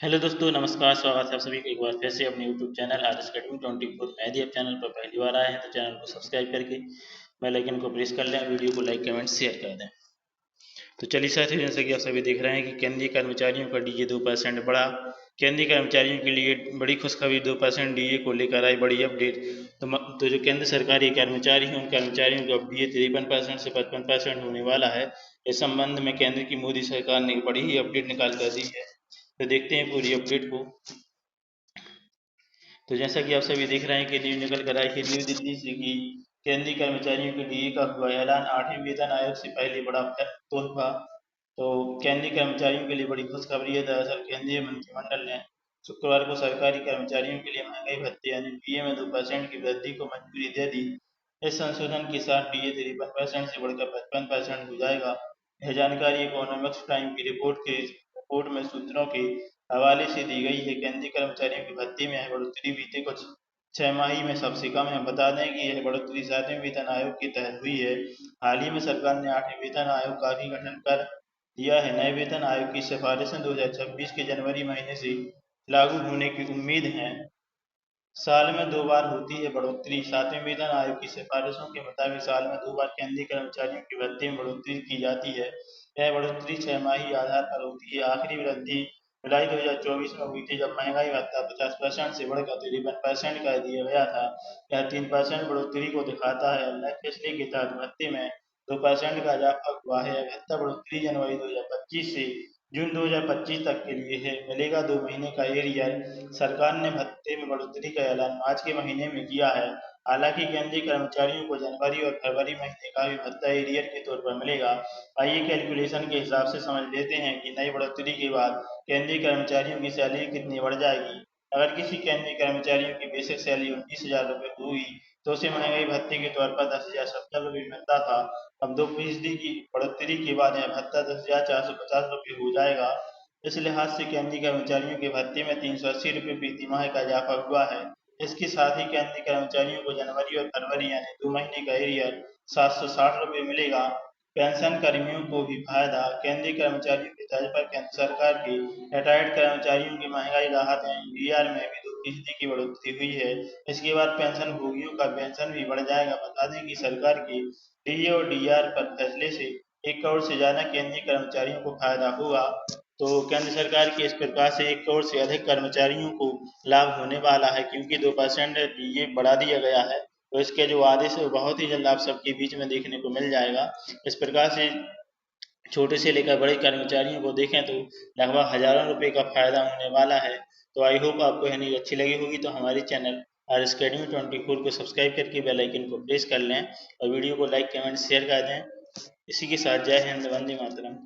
Hello दोस्तों, नमस्कार। स्वागत है आप सभी का एक बार फिर से अपने यूट्यूब चैनल RS Academy 24 में। यदि आप चैनल पर पहली बार आए हैं तो चैनल को सब्सक्राइब करके बेल आइकन को प्रेस कर लें, वीडियो को लाइक कमेंट शेयर कर दें। तो चलिए साथियों, जैसे कि आप सभी देख रहे हैं कि केंद्रीय कर्मचारियों का डीए 2% बढ़ा। केंद्रीय कर्मचारियों के लिए बड़ी खुशखबरी, 2% डीए को लेकर आई बड़ी अपडेट। तो जो केंद्र सरकारी कर्मचारी हैं उन कर्मचारियों का अब डीए 53% से 55% होने वाला है। इस संबंध में केंद्र की मोदी सरकार ने बड़ी ही अपडेट निकाल कर दी है। तो देखते हैं पूरी अपडेट को। तो जैसा कि आप सभी देख रहे हैं कि न्यूज निकल कर आई है न्यू दिल्ली से कि केंद्रीय कर्मचारियों के डीए का हुआ ऐलान। 8वें वेतन आयोग से पहले बड़ा तोहफा। तो केंद्रीय कर्मचारियों के लिए बड़ी खुशखबरी है। दरअसल केंद्रीय मंत्रिमंडल ने शुक्रवार को सरकारी कर्मचारियों के लिए महंगाई भत्ते यानी डीए में 2% की वृद्धि को मंजूरी दे दी। इस संशोधन के साथ डीए 53% से बढ़कर 55% हो जाएगा। यह जानकारी इकोनॉमिक्स टाइम की रिपोर्ट में सूत्रों के हवाले से दी गई है। केंद्रीय कर्मचारियों के भत्ते में यह बढ़ोतरी बीते कुछ छमाही में सबसे कम है। बता दें कि यह बढ़ोतरी 7वें वेतन आयोग के तहत हुई है। हाल ही में सरकार ने 8वें वेतन आयोग का भी गठन कर दिया है। नए वेतन आयोग की सिफारिशें 2026 के जनवरी महीने से लागू होने की उम्मीद है। साल में 2 बार होती है बढ़ोतरी। 7वें वेतन आयोग की सिफारिशों के मुताबिक साल में 2 बार केंद्रीय कर्मचारियों के भत्ते में बढ़ोतरी की जाती है। यह बढ़ोतरी छमाही आधार पर होती है। आखिरी वृद्धि जुलाई 2024 में हुई थी, जब महंगाई भत्ता 50% से बढ़कर 53% कर दिया गया था। यह 3% बढ़ोतरी को दिखाता है। नए फैसले के तहत भत्ते में 2% का इजाफा हुआ है। यह भत्ता बढ़ोतरी जनवरी 2025 से जून 2025 तक के लिए है। मिलेगा 2 महीने का एरियर। सरकार ने भत्ते में बढ़ोतरी का ऐलान मार्च के महीने में किया है। हालांकि केंद्रीय कर्मचारियों को जनवरी और फरवरी महीने का भी भत्ता एरियर के तौर पर मिलेगा। आइए कैलकुलेशन के हिसाब से समझ लेते हैं कि नई बढ़ोतरी के बाद केंद्रीय कर्मचारियों की सैलरी कितनी बढ़ जाएगी। अगर किसी केंद्रीय कर्मचारियों की बेसिक सैलरी 19,000 रुपये हुई तो उसे महंगाई भत्ते के तौर पर 10,070 रुपये मिलता था। अब 2% की बढ़ोतरी के बाद यह भत्ता 10,450 रुपये हो जाएगा। इस लिहाज से केंद्रीय कर्मचारियों के भत्ते में 380 रुपये प्रति माह का इजाफा हुआ है। इसके साथ ही केंद्रीय कर्मचारियों को जनवरी और फरवरी यानी 2 महीने का एरियर 760 रुपये मिलेगा। पेंशन कर्मियों को भी फायदा। केंद्रीय कर्मचारियों की तर्ज पर केंद्र सरकार के रिटायर्ड कर्मचारियों की महंगाई राहत डीआर में भी 2% की बढ़ोतरी हुई है। इसके बाद पेंशन भोगियों का पेंशन भी बढ़ जाएगा। बता दें कि सरकार के डीए और डीआर पर फैसले से 1 करोड़ से ज्यादा केंद्रीय कर्मचारियों को फायदा हुआ। तो केंद्र सरकार की इस प्रकार से 1 करोड़ से अधिक कर्मचारियों को लाभ होने वाला है, क्योंकि 2% डीए बढ़ा दिया गया है। तो इसके जो आदेश है वो बहुत ही जल्द आप सबके बीच में देखने को मिल जाएगा। इस प्रकार से छोटे से लेकर बड़े कर्मचारियों को देखें तो लगभग हजारों रुपए का फायदा होने वाला है। तो आई होप आपको यह न्यूज अच्छी लगी होगी। तो हमारे चैनल RS Academy 24 को सब्सक्राइब करके बेल आइकन को प्रेस कर लें और वीडियो को लाइक कमेंट शेयर कर दें। इसी के साथ जय हिंद, वंदे मातरम।